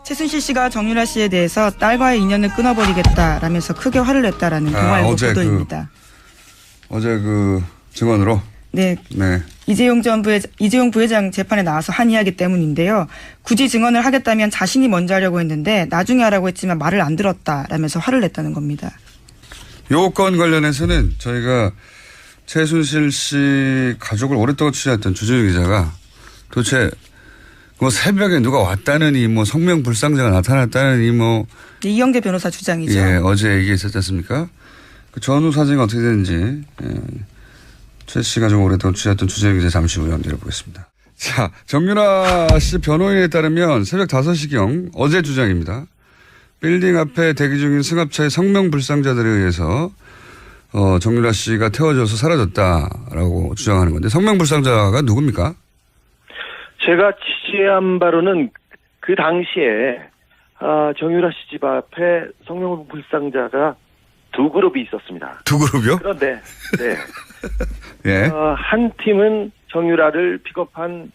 최순실 씨가 정유라 씨에 대해서 딸과의 인연을 끊어버리겠다라면서 크게 화를 냈다라는 동아일보 보도입니다. 어제 그 증언으로? 네. 이재용 부회장 재판에 나와서 한 이야기 때문인데요. 굳이 증언을 하겠다면 자신이 먼저 하려고 했는데 나중에 하라고 했지만 말을 안 들었다라면서 화를 냈다는 겁니다. 요 건 관련해서는 저희가 최순실 씨 가족을 오랫동안 취재했던 주진우 기자가 도대체 뭐 새벽에 누가 왔다느니 뭐 성명불상자가 나타났다느니 뭐 이영대 변호사 주장이죠. 예, 어제 얘기했었지 않습니까? 그 전후 사정이 어떻게 되는지 최 씨가 좀 오랫동안 취재했던 주진우 기자 잠시 후에 연결해보겠습니다. 자, 정유라 씨 변호인에 따르면 새벽 5시경 어제 주장입니다. 빌딩 앞에 대기 중인 승합차의 성명불상자들에 의해서 정유라 씨가 태워져서 사라졌다라고 주장하는 건데 성명불상자가 누굽니까? 제가 취재한 바로는 그 당시에 정유라 씨 집 앞에 성명불상자가 두 그룹이 있었습니다. 두 그룹이요? 그런데 네. 예. 한 팀은 정유라를 픽업한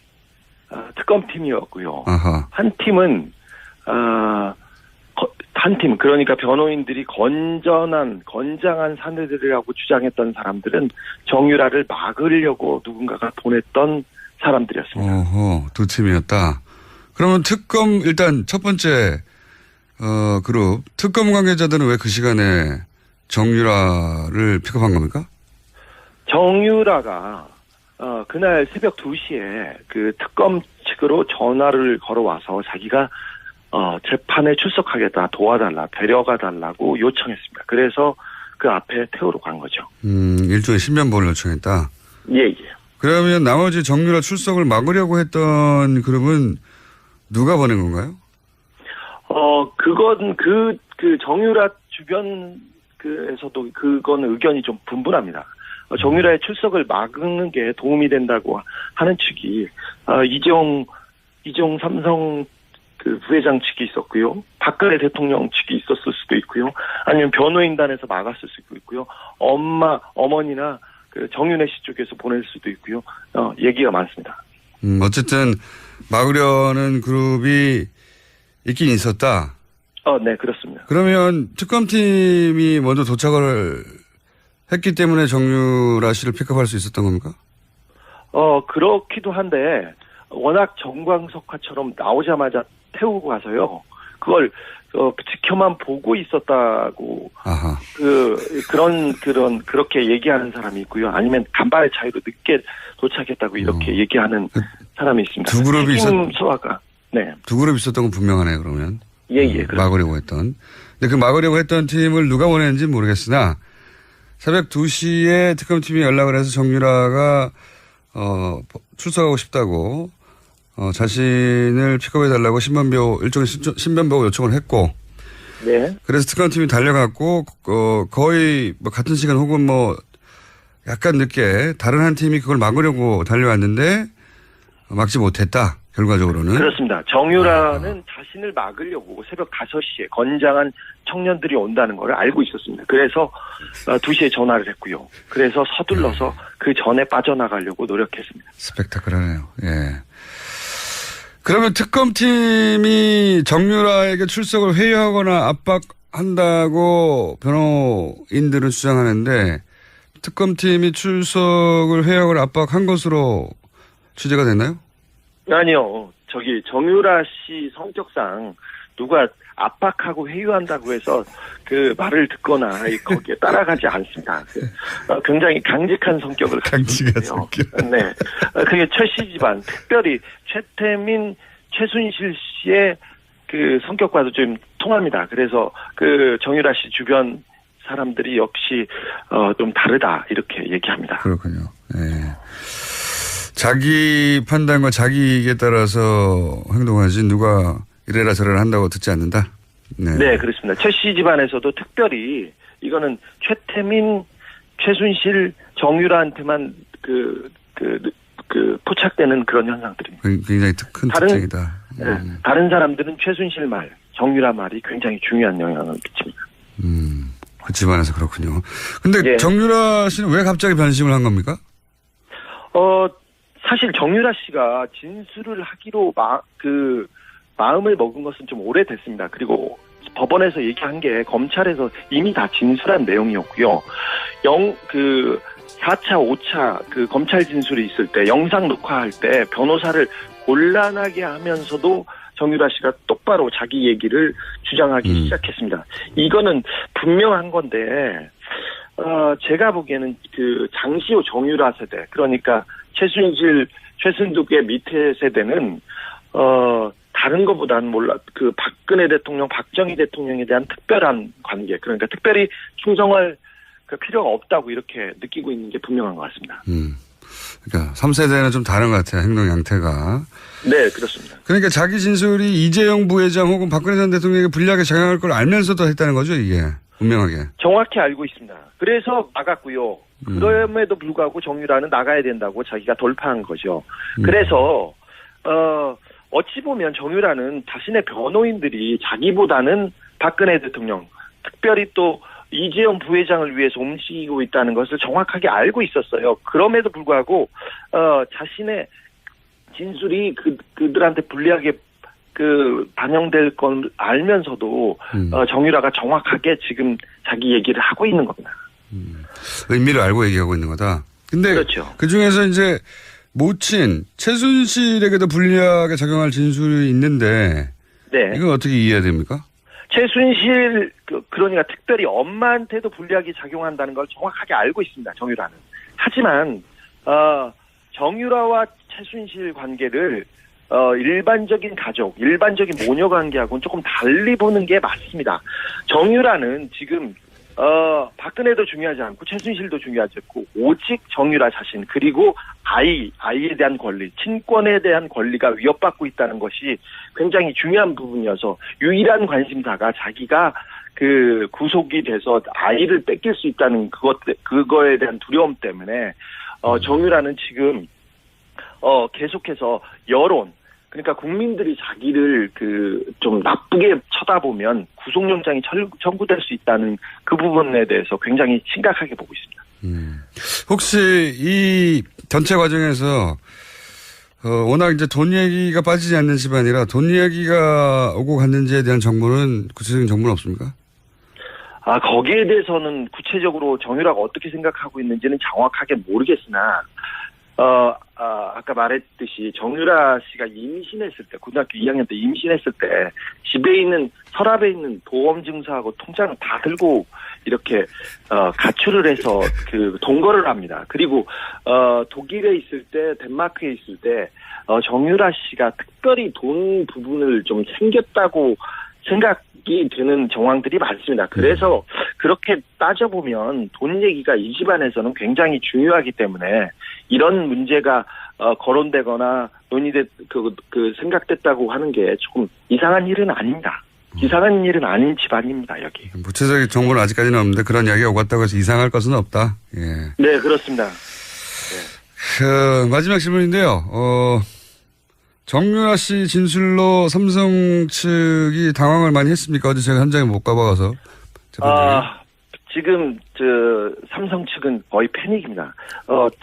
특검팀이었고요. 아하. 한 팀은 그러니까 변호인들이 건장한 사내들이라고 주장했던 사람들은 정유라를 막으려고 누군가가 보냈던 사람들이었습니다. 어허, 두 팀이었다. 그러면 일단 첫 번째 그룹 특검 관계자들은 왜 그 시간에 정유라를 픽업한 겁니까? 정유라가 그날 새벽 2시에 그 특검 측으로 전화를 걸어와서 자기가 재판에 출석하겠다, 도와달라, 데려가달라고 요청했습니다. 그래서 그 앞에 태우러 간 거죠. 일종의 신변보호를 요청했다. 예. 그러면 나머지 정유라 출석을 막으려고 했던 그룹은 누가 보낸 건가요? 그건 그 정유라 주변에서도 그거는 의견이 좀 분분합니다. 정유라의 출석을 막는 게 도움이 된다고 하는 측이 이재용 삼성 그 부회장 측이 있었고요. 박근혜 대통령 측이 있었을 수도 있고요. 아니면 변호인단에서 막았을 수도 있고요. 어머니나 그 정윤혜 씨 쪽에서 보낼 수도 있고요. 얘기가 많습니다. 어쨌든 막으려는 그룹이 있긴 있었다. 네, 그렇습니다. 그러면 특검팀이 먼저 도착을 했기 때문에 정유라 씨를 픽업할 수 있었던 겁니까? 그렇기도 한데 워낙 정광석화처럼 나오자마자 태우고 가서요. 그걸 지켜만 보고 있었다고 아하. 그렇게 얘기하는 사람이 있고요. 아니면 간발의 차이로 늦게 도착했다고 이렇게 얘기하는 사람이 있습니다. 두 그룹이 두 그룹 있었던 건 분명하네요. 그러면 막으려고 했던. 근데 그 막으려고 했던 팀을 누가 보냈는지 모르겠으나 새벽 2시에 특검팀이 연락을 해서 정유라가 출석하고 싶다고 자신을 픽업해달라고 일종의 신변보호 요청을 했고, 네. 그래서 특검팀이 달려갔고, 거의 뭐 같은 시간 혹은 뭐 약간 늦게 다른 한 팀이 그걸 막으려고 달려왔는데 막지 못했다. 결과적으로는. 그렇습니다. 정유라는 자신을 막으려고 새벽 5시에 건장한 청년들이 온다는 걸 알고 있었습니다. 그래서 2시에 전화를 했고요. 그래서 서둘러서 그 전에 빠져나가려고 노력했습니다. 스펙타클하네요. 예. 그러면 특검팀이 정유라에게 출석을 회유하거나 압박한다고 변호인들은 주장하는데 특검팀이 출석을 회유하거나 압박한 것으로 취재가 됐나요? 아니요. 정유라 씨 성격상 누가 압박하고 회유한다고 해서 그 말을 듣거나 거기에 따라가지 않습니다. 굉장히 강직한 성격을 가지고 있어요. 네. 그게 최 씨 집안, 특별히 최태민, 최순실 씨의 그 성격과도 좀 통합니다. 그래서 그 정유라 씨 주변 사람들이 역시 좀 다르다 이렇게 얘기합니다. 그렇군요. 네. 자기 판단과 자기 이익에 따라서 행동하지 누가 이래라 저래라 한다고 듣지 않는다? 네, 그렇습니다. 최 씨 집안에서도 특별히 이거는 최태민, 최순실, 정유라한테만 포착되는 그런 현상들입니다. 굉장히 큰 특징이다. 다른 사람들은 최순실 말, 정유라 말이 굉장히 중요한 영향을 미칩니다. 그 집안에서 그렇군요. 근데 정유라 씨는 왜 갑자기 변심을 한 겁니까? 사실 정유라 씨가 진술을 하기로 마음을 먹은 것은 좀 오래됐습니다. 그리고 법원에서 얘기한 게 검찰에서 이미 다 진술한 내용이었고요. 4차, 5차 그 검찰 진술이 있을 때 영상 녹화할 때 변호사를 곤란하게 하면서도 정유라 씨가 똑바로 자기 얘기를 주장하기 시작했습니다. 이거는 분명한 건데 제가 보기에는 그 장시호 정유라 세대, 그러니까 최순실, 최순득의 밑에 세대는 다른 것보다는 그 박근혜 대통령, 박정희 대통령에 대한 특별한 관계, 그러니까 특별히 충성할 그 필요가 없다고 이렇게 느끼고 있는 게 분명한 것 같습니다. 그러니까 3세대는 좀 다른 것 같아요. 행동 양태가. 네, 그렇습니다. 그러니까 자기 진술이 이재용 부회장 혹은 박근혜 전 대통령에게 불리하게 작용할 걸 알면서도 했다는 거죠, 이게. 분명하게. 정확히 알고 있습니다. 그래서 나갔고요. 그럼에도 불구하고 정유라는 나가야 된다고 자기가 돌파한 거죠. 그래서 어찌 보면 정유라는 자신의 변호인들이 자기보다는 박근혜 대통령, 특별히 또 이재용 부회장을 위해서 움직이고 있다는 것을 정확하게 알고 있었어요. 그럼에도 불구하고 자신의 진술이 그들한테 불리하게 반영될 건 알면서도 정유라가 정확하게 지금 자기 얘기를 하고 있는 겁니다. 의미를 알고 얘기하고 있는 거다. 근데 그렇죠. 그 중에서 이제 모친 최순실에게도 불리하게 작용할 진술이 있는데, 네, 이건 어떻게 이해해야 됩니까? 최순실 그러니까 특별히 엄마한테도 불리하게 작용한다는 걸 정확하게 알고 있습니다. 정유라는. 하지만 정유라와 최순실 관계를 일반적인 가족, 일반적인 모녀 관계하고는 조금 달리 보는 게 맞습니다. 정유라는 지금 박근혜도 중요하지 않고 최순실도 중요하지 않고 오직 정유라 자신, 그리고 아이에 대한 권리, 친권에 대한 권리가 위협받고 있다는 것이 굉장히 중요한 부분이어서 유일한 관심사가 자기가 구속이 돼서 아이를 뺏길 수 있다는 그거에 대한 두려움 때문에 정유라는 지금 계속해서 여론, 그러니까 국민들이 자기를 좀 나쁘게 쳐다보면 구속영장이 청구될 수 있다는 그 부분에 대해서 굉장히 심각하게 보고 있습니다. 혹시 이 전체 과정에서 워낙 이제 돈 얘기가 빠지지 않는 집안이라 돈 얘기가 오고 갔는지에 대한 정보는, 구체적인 정보는 없습니까? 거기에 대해서는 구체적으로 정유라가 어떻게 생각하고 있는지는 정확하게 모르겠으나 아까 말했듯이 정유라 씨가 임신했을 때, 고등학교 2학년 때 임신했을 때 집에 있는, 서랍에 있는 보험 증서하고 통장을 다 들고 이렇게 가출을 해서 동거를 합니다. 그리고 독일에 있을 때, 덴마크에 있을 때 정유라 씨가 특별히 돈 부분을 좀 챙겼다고 생각이 되는 정황들이 많습니다. 그래서 그렇게 따져보면 돈 얘기가 이 집안에서는 굉장히 중요하기 때문에 이런 문제가 거론되거나 생각됐다고 하는 게 조금 이상한 일은 아닙니다. 이상한 일은 아닌 집안입니다, 여기. 구체적인 정보는 아직까지는 없는데 그런 이야기가 오고 갔다고 해서 이상할 것은 없다. 예. 네, 그렇습니다. 네. 마지막 질문인데요. 정유라 씨 진술로 삼성 측이 당황을 많이 했습니까? 어제 제가 현장에 못 가봐서. 지금 삼성 측은 거의 패닉입니다.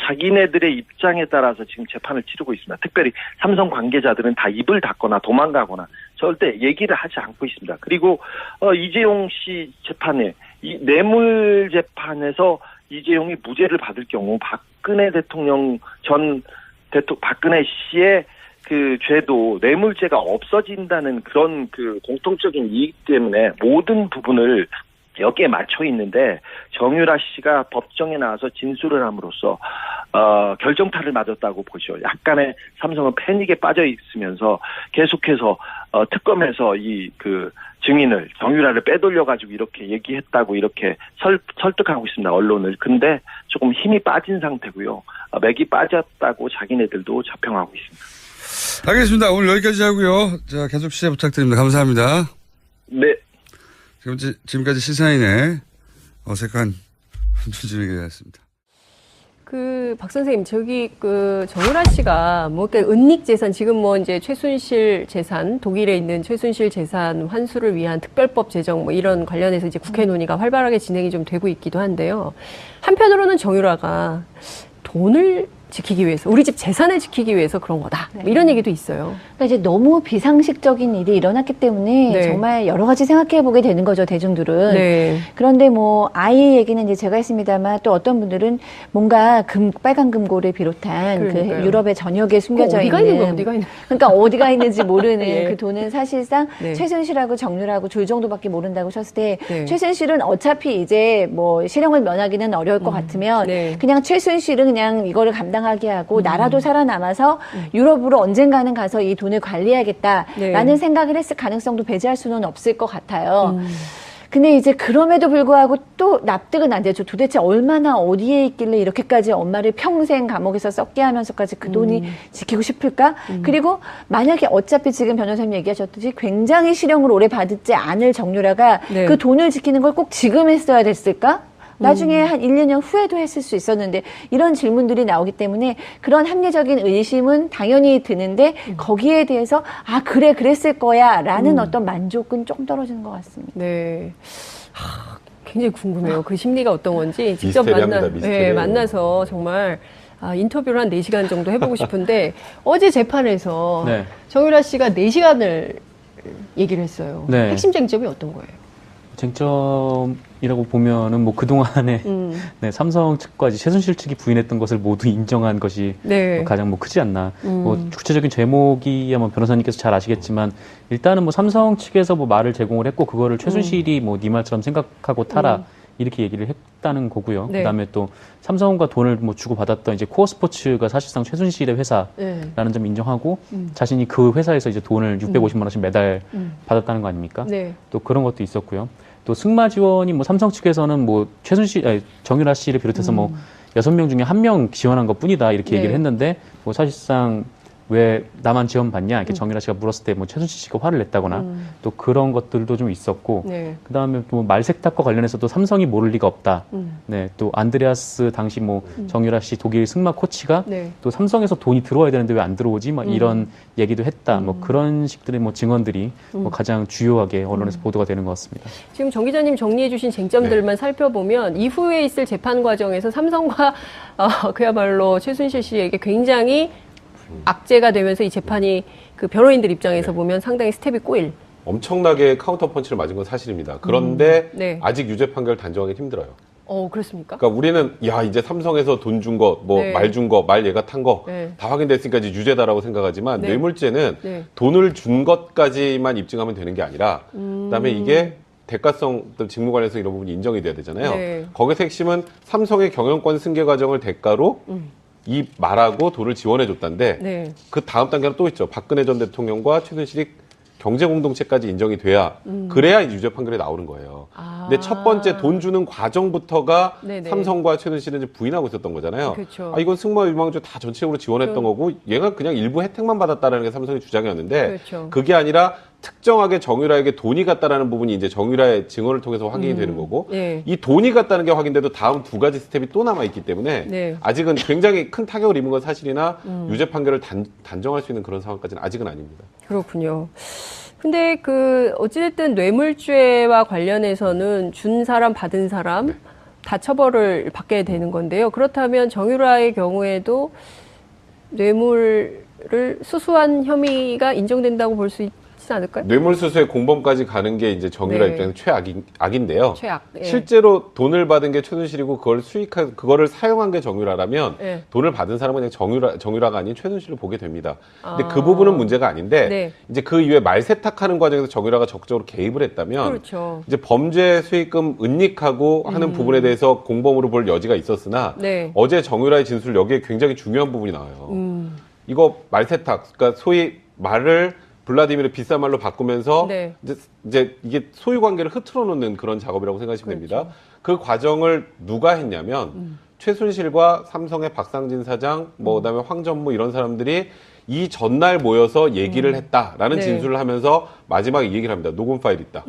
자기네들의 입장에 따라서 지금 재판을 치르고 있습니다. 특별히 삼성 관계자들은 다 입을 닫거나 도망가거나 절대 얘기를 하지 않고 있습니다. 그리고 이재용 씨 재판에, 이 뇌물 재판에서 이재용이 무죄를 받을 경우 박근혜 대통령 박근혜 씨의 죄도 뇌물죄가 없어진다는 그런 공통적인 이익 때문에 모든 부분을 여기에 맞춰 있는데, 정유라 씨가 법정에 나와서 진술을 함으로써 결정타를 맞았다고 보죠. 약간의 삼성은 패닉에 빠져 있으면서 계속해서 특검에서 증인을, 정유라를 빼돌려가지고 이렇게 얘기했다고 이렇게 설득하고 있습니다, 언론을. 근데 조금 힘이 빠진 상태고요. 맥이 빠졌다고 자기네들도 자평하고 있습니다. 알겠습니다. 오늘 여기까지 하고요. 자, 계속 시작 부탁드립니다. 감사합니다. 네. 지금까지 시사인의 어색한 주진우였습니다. 박 선생님, 정유라 씨가 은닉 재산, 지금 이제 최순실 재산, 독일에 있는 최순실 재산 환수를 위한 특별법 제정 이런 관련해서 이제 국회 논의가 활발하게 진행이 좀 되고 있기도 한데요. 한편으로는 정유라가 돈을 지키기 위해서, 우리 집 재산을 지키기 위해서 그런 거다. 뭐 이런 얘기도 있어요. 그러니까 이제 너무 비상식적인 일이 일어났기 때문에 네. 정말 여러 가지 생각해 보게 되는 거죠, 대중들은. 네. 그런데 뭐 아이 얘기는 이제 제가 했습니다만 또 어떤 분들은 뭔가 빨간 금고를 비롯한 그러니까요. 그 유럽의 전역에 숨겨져 어디가 있는 있는 거야, 어디가 있는 그러니까 어디가 있는지 모르는 예. 그 돈은 사실상 네. 최순실하고 정유라고 둘 정도밖에 모른다고 쳤을 때 네. 최순실은 어차피 이제 뭐 실형을 면하기는 어려울 것 같으면 네. 그냥 최순실은 그냥 이거를 감당하게 하고 나라도 살아남아서 유럽으로 언젠가는 가서 이 돈을 관리해야겠다라는 네. 생각을 했을 가능성도 배제할 수는 없을 것 같아요. 근데 이제 그럼에도 불구하고 또 납득은 안 되죠. 도대체 얼마나 어디에 있길래 이렇게까지 엄마를 평생 감옥에서 썩게 하면서까지 그 돈이 지키고 싶을까? 그리고 만약에 어차피 지금 변호사님 얘기하셨듯이 굉장히 실형을 오래 받지 않을 정유라가 네. 그 돈을 지키는 걸 꼭 지금 했어야 됐을까? 나중에 한 1, 2년 후에도 했을 수 있었는데 이런 질문들이 나오기 때문에 그런 합리적인 의심은 당연히 드는데 거기에 대해서 아 그래 그랬을 거야 라는 어떤 만족은 좀 떨어지는 것 같습니다. 네. 굉장히 궁금해요. 그 심리가 어떤 건지 직접 미스테리합니다, 미스테리해요. 만나서 정말 인터뷰를 한 4시간 정도 해보고 싶은데 어제 재판에서 네. 정유라 씨가 4시간을 얘기를 했어요. 네. 핵심 쟁점이 어떤 거예요? 쟁점이라고 보면은 뭐 그동안에 네, 삼성 측과 이제 최순실 측이 부인했던 것을 모두 인정한 것이 네. 가장 뭐 크지 않나. 뭐 구체적인 제목이야 뭐 변호사님께서 잘 아시겠지만 일단은 뭐 삼성 측에서 뭐 말을 제공을 했고 그거를 최순실이 뭐 네 말처럼 생각하고 타라. 이렇게 얘기를 했다는 거고요. 네. 그다음에 또 삼성과 돈을 뭐 주고 받았던 이제 코어 스포츠가 사실상 최순실의 회사라는 네. 점 인정하고 자신이 그 회사에서 이제 돈을 650만 원씩 매달 받았다는 거 아닙니까? 네. 또 그런 것도 있었고요. 또 승마 지원이 뭐 삼성 측에서는 뭐 정유라 씨를 비롯해서 뭐 6명 중에 1명 지원한 것 뿐이다 이렇게 네. 얘기를 했는데 뭐 사실상 왜 나만 지원받냐 이렇게 정유라 씨가 물었을 때 뭐 최순실 씨가 화를 냈다거나 또 그런 것들도 좀 있었고 네. 그다음에 또 말세탁과 관련해서도 삼성이 모를 리가 없다. 네, 또 안드레아스 당시 뭐 정유라 씨 독일 승마 코치가 네. 또 삼성에서 돈이 들어와야 되는데 왜 안 들어오지? 막 이런 얘기도 했다. 뭐 그런 식들의 뭐 증언들이 뭐 가장 주요하게 언론에서 보도가 되는 것 같습니다. 지금 정 기자님 정리해 주신 쟁점들만 살펴보면 이후에 있을 재판 과정에서 삼성과 그야말로 최순실 씨에게 굉장히 악재가 되면서 이 재판이 그 변호인들 입장에서 보면 상당히 스텝이 꼬일. 엄청나게 카운터 펀치를 맞은 건 사실입니다. 그런데 네. 아직 유죄 판결 단정하기 힘들어요. 그렇습니까? 그러니까 우리는 야 이제 삼성에서 돈 준 거, 뭐 네. 말 준 거, 말 얘가 탄 거 다 네. 확인됐으니까 이제 유죄다라고 생각하지만 네. 뇌물죄는 네. 돈을 준 것까지만 입증하면 되는 게 아니라 그다음에 이게 대가성, 또 직무 관련성 이런 부분이 인정이 돼야 되잖아요. 네. 거기서 핵심은 삼성의 경영권 승계 과정을 대가로 이 말하고 돈을 지원해 줬다는데 네. 그 다음 단계는 또 있죠. 박근혜 전 대통령과 최순실이 경제 공동체까지 인정이 돼야 그래야 유죄 판결이 나오는 거예요. 근데 첫 번째 돈 주는 과정부터가 네네. 삼성과 최순실은 이제 부인하고 있었던 거잖아요. 그렇죠. 이건 승마 유망주 다 전체적으로 지원했던 거고 얘가 그냥 일부 혜택만 받았다라는 게 삼성의 주장이었는데 그렇죠. 그게 아니라 특정하게 정유라에게 돈이 갔다라는 부분이 이제 정유라의 증언을 통해서 확인이 되는 거고 네. 이 돈이 갔다는 게 확인돼도 다음 두 가지 스텝이 또 남아 있기 때문에 네. 아직은 굉장히 큰 타격을 입은 건 사실이나 유죄 판결을 단정할 수 있는 그런 상황까지는 아직은 아닙니다. 그렇군요. 근데 어찌됐든 뇌물죄와 관련해서는 준 사람, 받은 사람 다 처벌을 받게 되는 건데요. 그렇다면 정유라의 경우에도 뇌물을 수수한 혐의가 인정된다고 볼 수 있지 않을까요? 뇌물수수의 공범까지 가는 게 이제 정유라 네. 입장에서 최악인데요. 최악. 예. 실제로 돈을 받은 게 최순실이고 그거를 사용한 게 정유라라면 예. 돈을 받은 사람은 그냥 정유라가 아닌 최순실을 보게 됩니다. 근데 그 부분은 문제가 아닌데 네. 이제 그 이후에 말세탁하는 과정에서 정유라가 적극적으로 개입을 했다면 그렇죠. 이제 범죄 수익금 은닉하고 하는 부분에 대해서 공범으로 볼 여지가 있었으나 네. 어제 정유라의 진술 여기에 굉장히 중요한 부분이 나와요. 이거 말세탁, 그러니까 소위 말을 블라디미르 비싼 말로 바꾸면서 네. 이제 이게 소유 관계를 흐트러 놓는 그런 작업이라고 생각하시면 됩니다. 그 과정을 누가 했냐면 최순실과 삼성의 박상진 사장, 뭐 그다음에 황전무 이런 사람들이 이 전날 모여서 얘기를 했다라는 네. 진술을 하면서 마지막에 이 얘기를 합니다. 녹음 파일 있다.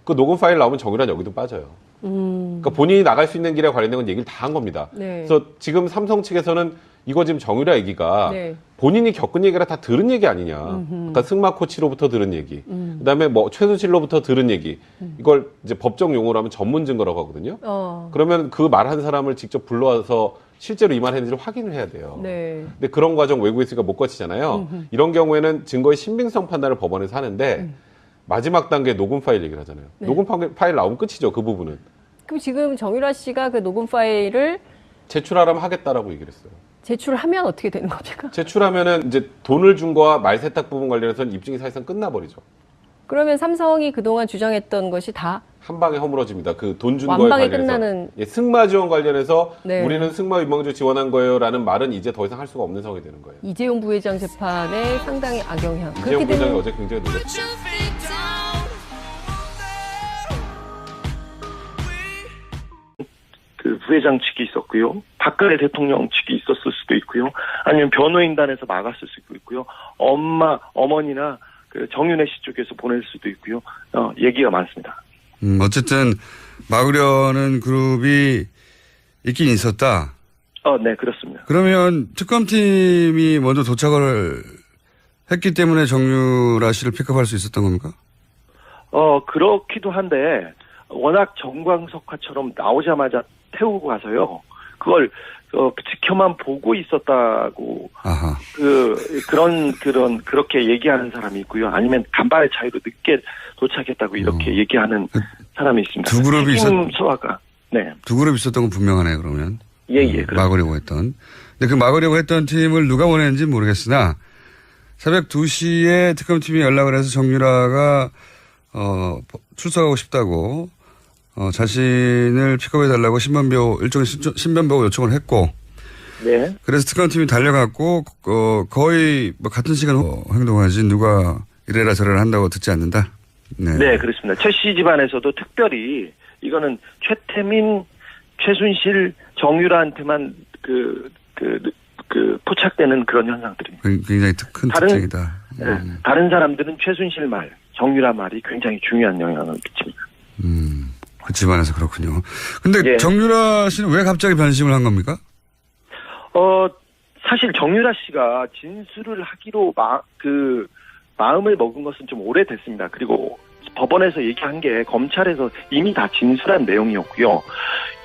그 녹음 파일 나오면 정유라는 여기도 빠져요. 그러니까 본인이 나갈 수 있는 길에 관련된 건 얘기를 다 한 겁니다. 네. 그래서 지금 삼성 측에서는 이거 지금 정유라 얘기가 네. 본인이 겪은 얘기라 다 들은 얘기 아니냐. 그러니까 승마 코치로부터 들은 얘기. 그다음에 뭐 최순실로부터 들은 얘기. 이걸 이제 법적 용어로 하면 전문 증거라고 하거든요. 그러면 그 말한 사람을 직접 불러와서 실제로 이 말을 했는지를 확인을 해야 돼요. 네. 근데 그런 과정 외국에 있으니까 못 거치잖아요. 이런 경우에는 증거의 신빙성 판단을 법원에서 하는데 마지막 단계 녹음 파일 얘기를 하잖아요. 네. 녹음 파일 나오면 끝이죠. 그 부분은. 그럼 지금 정유라 씨가 그 녹음 파일을 제출하라면 하겠다라고 얘기를 했어요. 제출하면 어떻게 되는 겁니까? 제출하면은 이제 돈을 준 거와 말 세탁 부분 관련해서는 입증이 사실상 끝나버리죠. 그러면 삼성이 그동안 주장했던 것이 다 한 방에 허물어집니다. 그 돈 준 거에 완방에 관련해서. 끝나는. 예, 승마 지원 관련해서 네. 우리는 승마 유망주 지원한 거예요라는 말은 이제 더 이상 할 수가 없는 상황이 되는 거예요. 이재용 부회장 재판에 상당히 악영향. 이재용 그렇게 부회장이 되면 어제 굉장히 놀랐어요. 그 부회장 측이 있었고요. 박근혜 대통령 측이 있었을 수도 있고요. 아니면 변호인단에서 막았을 수도 있고요. 어머니나 그 정윤혜 씨 쪽에서 보낼 수도 있고요. 얘기가 많습니다. 어쨌든 막으려는 그룹이 있긴 있었다. 네, 그렇습니다. 그러면 특검팀이 먼저 도착을 했기 때문에 정유라 씨를 픽업할 수 있었던 겁니까? 그렇기도 한데 워낙 정광석화처럼 나오자마자 태우고 가서요. 그걸 지켜만 보고 있었다고 아하. 그렇게 얘기하는 사람이 있고요. 아니면 간발의 차이로 늦게 도착했다고 이렇게 얘기하는 사람이 있습니다. 두 그룹이 소화가 네. 두 그룹 있었던 건 분명하네요. 그러면 예. 막으려고 했던. 근데 그 막으려고 했던 팀을 누가 보냈는지 모르겠으나 새벽 2시에 특검팀이 연락을 해서 정유라가 출석하고 싶다고 자신을 픽업해달라고 일종의 신변보호 요청을 했고, 네. 그래서 특검팀이 달려갔고, 거의 뭐 같은 시간 행동하지 누가 이래라 저래라 한다고 듣지 않는다? 네, 그렇습니다. 최 씨 집안에서도 특별히 이거는 최태민, 최순실, 정유라한테만 포착되는 그런 현상들입니다. 굉장히 큰 특징이다. 다른 사람들은 최순실 말, 정유라 말이 굉장히 중요한 영향을 미칩니다. 그 집안에서 그렇군요. 근데 예. 정유라 씨는 왜 갑자기 변심을 한 겁니까? 사실 정유라 씨가 진술을 하기로 마음을 먹은 것은 좀 오래됐습니다. 그리고 법원에서 얘기한 게 검찰에서 이미 다 진술한 내용이었고요.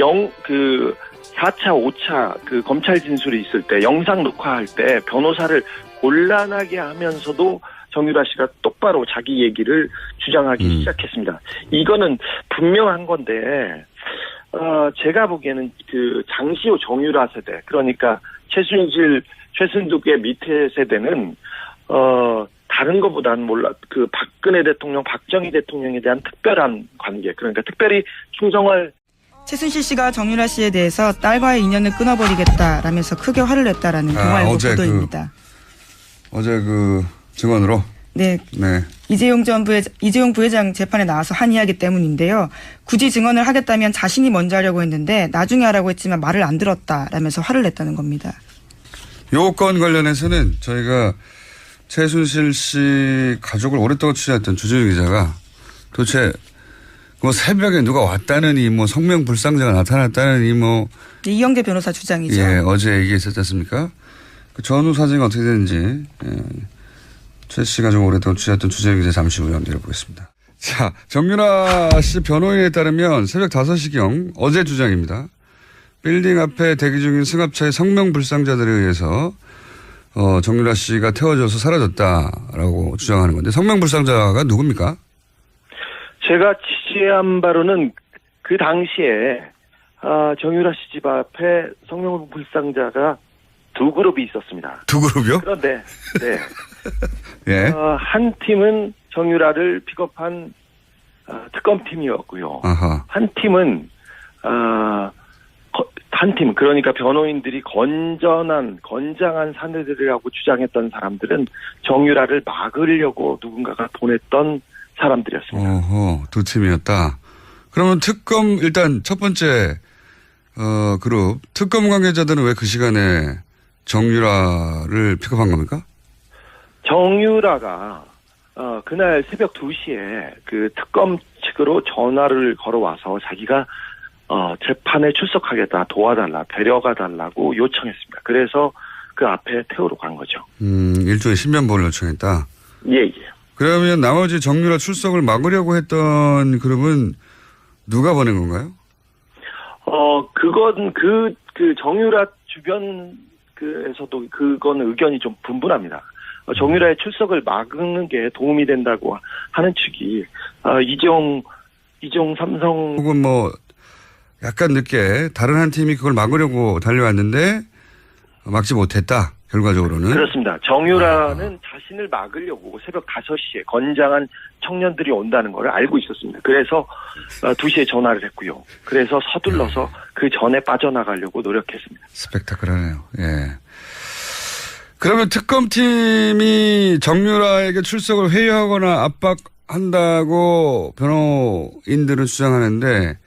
4차, 5차 그 검찰 진술이 있을 때 영상 녹화할 때 변호사를 곤란하게 하면서도 정유라 씨가 똑바로 자기 얘기를 주장하기 시작했습니다. 이거는 분명한 건데, 제가 보기에는 그 장시호 정유라 세대, 그러니까 최순실, 최순득의 밑에 세대는, 다른 것보다는 그 박근혜 대통령, 박정희 대통령에 대한 특별한 관계, 그러니까 특별히 충성을 최순실 씨가 정유라 씨에 대해서 딸과의 인연을 끊어버리겠다라면서 크게 화를 냈다라는 동아일보 보도입니다. 어제 그 증언으로? 네. 이재용 부회장 재판에 나와서 한 이야기 때문인데요. 굳이 증언을 하겠다면 자신이 먼저 하려고 했는데 나중에 하라고 했지만 말을 안 들었다라면서 화를 냈다는 겁니다. 요 건 관련해서는 저희가 최순실 씨 가족을 오랫동안 취재했던 주진우 기자가 도대체 뭐 새벽에 누가 왔다느니 뭐 성명불상자가 나타났다느니 뭐 이영재 변호사 주장이죠. 예, 어제 얘기했었지 않습니까? 그 전후 사정이 어떻게 되는지 최 씨가 좀 오랫동안 취재했던 주진우 기자 잠시 후에 연결해보겠습니다. 자, 정유라 씨 변호인에 따르면 새벽 5시경 어제 주장입니다. 빌딩 앞에 대기 중인 승합차의 성명불상자들에 의해서 정유라 씨가 태워져서 사라졌다라고 주장하는 건데 성명불상자가 누굽니까? 제가 취재한 바로는 그 당시에 정유라 씨 집 앞에 성명불상자가 두 그룹이 있었습니다. 두 그룹이요? 그런데 네. 예. 한 팀은 정유라를 픽업한 특검팀이었고요. 아하. 한 팀은 그러니까 변호인들이 건장한 사내들이라고 주장했던 사람들은 정유라를 막으려고 누군가가 보냈던 사람들이었습니다. 두 팀이었다. 그러면 일단 첫 번째 그룹 특검 관계자들은 왜 그 시간에 정유라를 픽업한 겁니까? 정유라가 그날 새벽 2시에 그 특검 측으로 전화를 걸어와서 자기가 재판에 출석하겠다, 도와달라, 데려가달라고 요청했습니다. 그래서 그 앞에 태우러 간 거죠. 일종의 신변보호를 요청했다. 예. 그러면 나머지 정유라 출석을 막으려고 했던 그룹은 누가 보낸 건가요? 그건 그 정유라 주변에서도 그거는 의견이 좀 분분합니다. 정유라의 출석을 막는 게 도움이 된다고 하는 측이 이재용 삼성 혹은 뭐 약간 늦게 다른 한 팀이 그걸 막으려고 달려왔는데 막지 못했다. 결과적으로는. 그렇습니다. 정유라는 자신을 막으려고 새벽 5시에 건장한 청년들이 온다는 걸 알고 있었습니다. 그래서 2시에 전화를 했고요. 그래서 서둘러서 그 전에 빠져나가려고 노력했습니다. 스펙타클하네요. 예. 그러면 특검팀이 정유라에게 출석을 회유하거나 압박한다고 변호인들은 주장하는데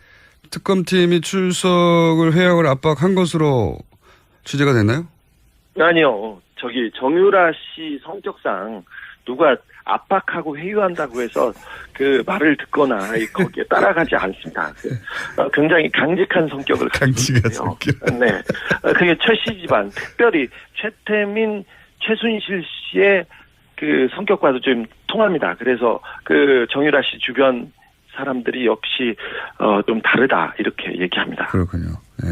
특검팀이 출석을 회유하거나 압박한 것으로 취재가 됐나요? 아니요. 정유라 씨 성격상 누가 압박하고 회유한다고 해서 그 말을 듣거나 거기에 따라가지 않습니다. 굉장히 강직한 성격을 가지고 있고요. 네. 그게 최 씨 집안, 특별히 최태민, 최순실 씨의 그 성격과도 좀 통합니다. 그래서 그 정유라 씨 주변 사람들이 역시 좀 다르다 이렇게 얘기합니다. 그렇군요. 예.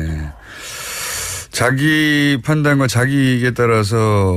자기 판단과 자기 이익에 따라서